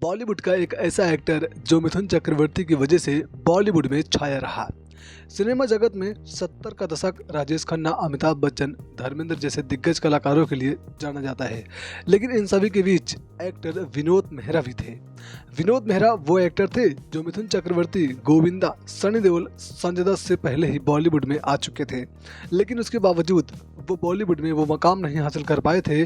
बॉलीवुड का एक ऐसा एक्टर जो मिथुन चक्रवर्ती की वजह से बॉलीवुड में छाया रहा। सिनेमा जगत में 70 का दशक राजेश खन्ना, अमिताभ बच्चन, धर्मेंद्र जैसे दिग्गज कलाकारों के लिए जाना जाता है, लेकिन इन सभी के बीच एक्टर विनोद मेहरा भी थे। विनोद मेहरा वो एक्टर थे जो मिथुन चक्रवर्ती, गोविंदा, सनी देओल, संजय दत्त से पहले ही बॉलीवुड में आ चुके थे, लेकिन उसके बावजूद वो बॉलीवुड में वो मकाम नहीं हासिल कर पाए थे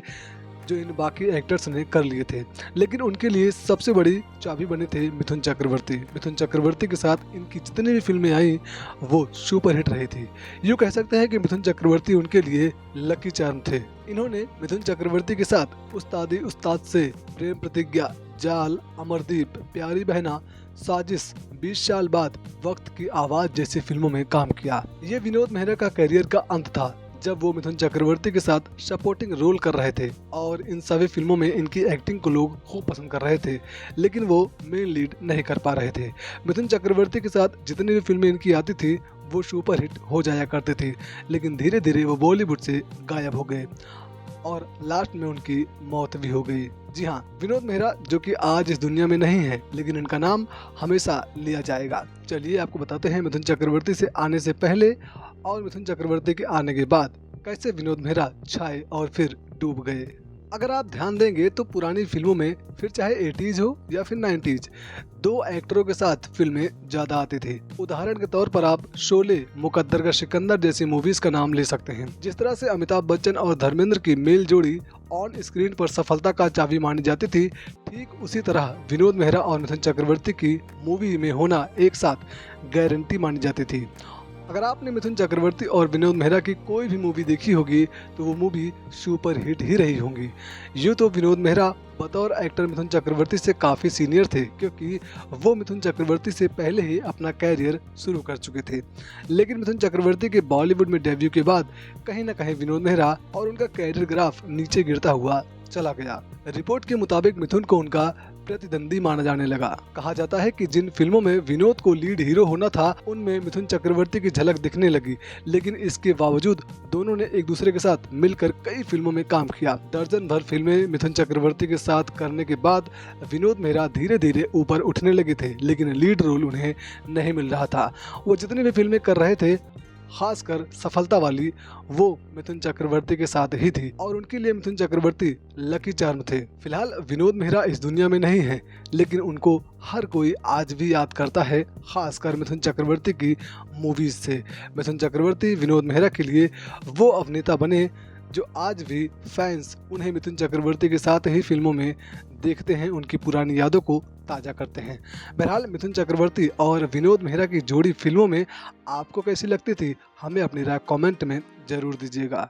जो इन बाकी एक्टर्स ने कर लिए थे। लेकिन उनके लिए सबसे बड़ी चाबी बने थे मिथुन चक्रवर्ती। मिथुन चक्रवर्ती के साथ इनकी जितनी भी फिल्में आई वो सुपरहिट रही थी। यूँ कह सकते हैं कि मिथुन चक्रवर्ती उनके लिए लकी चार्म थे। इन्होंने मिथुन चक्रवर्ती के साथ उस्तादी उस्ताद से, प्रेम प्रतिज्ञा, जाल, अमरदीप, प्यारी बहना, साजिश, 20 साल बाद, वक्त की आवाज जैसी फिल्मों में काम किया। ये विनोद मेहरा का करियर का अंत था जब वो मिथुन चक्रवर्ती के साथ सपोर्टिंग रोल कर रहे थे और इन सभी फिल्मों में इनकी एक्टिंग को लोग खूब पसंद कर रहे थे, लेकिन वो मेन लीड नहीं कर पा रहे थे। मिथुन चक्रवर्ती के साथ जितनी भी फिल्में इनकी आती थी वो सुपरहिट हो जाया करते थे, लेकिन धीरे धीरे वो बॉलीवुड से गायब हो गए और लास्ट में उनकी मौत भी हो गई। जी हाँ, विनोद मेहरा जो कि आज इस दुनिया में नहीं है, लेकिन इनका नाम हमेशा लिया जाएगा। चलिए आपको बताते हैं मिथुन चक्रवर्ती से आने से पहले और मिथुन चक्रवर्ती के आने के बाद कैसे विनोद मेहरा छाए और फिर डूब गए। अगर आप ध्यान देंगे तो पुरानी फिल्मों में, फिर चाहे 80s हो या फिर 90s, दो एक्टरों के साथ फिल्में ज्यादा आती थी। उदाहरण के तौर पर आप शोले, मुकद्दर का सिकंदर जैसी मूवीज का नाम ले सकते हैं। जिस तरह से अमिताभ बच्चन और धर्मेंद्र की मेल जोड़ी ऑन स्क्रीन पर सफलता का चाबी मानी जाती थी, ठीक उसी तरह विनोद मेहरा और मिथुन चक्रवर्ती की मूवी में होना एक साथ गारंटी मानी जाती थी। अगर आपने मिथुन चक्रवर्ती और विनोद मेहरा की कोई भी मूवी देखी होगी तो वो मूवी सुपर हिट ही रही होंगी। यूँ तो विनोद मेहरा बतौर एक्टर मिथुन चक्रवर्ती से काफ़ी सीनियर थे, क्योंकि वो मिथुन चक्रवर्ती से पहले ही अपना कैरियर शुरू कर चुके थे। लेकिन मिथुन चक्रवर्ती के बॉलीवुड में डेब्यू के बाद कहीं ना कहीं विनोद मेहरा और उनका कैरियर ग्राफ नीचे गिरता हुआ चला गया। रिपोर्ट के मुताबिक मिथुन को उनका प्रतिद्वंदी माना जाने लगा। कहा जाता है कि जिन फिल्मों में विनोद को लीड हीरो होना था उनमें मिथुन चक्रवर्ती की झलक दिखने लगी, लेकिन इसके बावजूद दोनों ने एक दूसरे के साथ मिलकर कई फिल्मों में काम किया। दर्जन भर फिल्में मिथुन चक्रवर्ती के साथ करने के बाद विनोद मेहरा धीरे धीरे ऊपर उठने लगे थे, लेकिन लीड रोल उन्हें नहीं मिल रहा था। वो जितनी भी फिल्में कर रहे थे, खासकर सफलता वाली, वो मिथुन चक्रवर्ती के साथ ही थी और उनके लिए मिथुन चक्रवर्ती लकी चार्म थे। फिलहाल विनोद मेहरा इस दुनिया में नहीं है, लेकिन उनको हर कोई आज भी याद करता है, खासकर मिथुन चक्रवर्ती की मूवीज से। मिथुन चक्रवर्ती विनोद मेहरा के लिए वो अभिनेता बने जो आज भी फैंस उन्हें मिथुन चक्रवर्ती के साथ ही फिल्मों में देखते हैं, उनकी पुरानी यादों को ताज़ा करते हैं। बहरहाल मिथुन चक्रवर्ती और विनोद मेहरा की जोड़ी फिल्मों में आपको कैसी लगती थी, हमें अपनी राय कमेंट में जरूर दीजिएगा।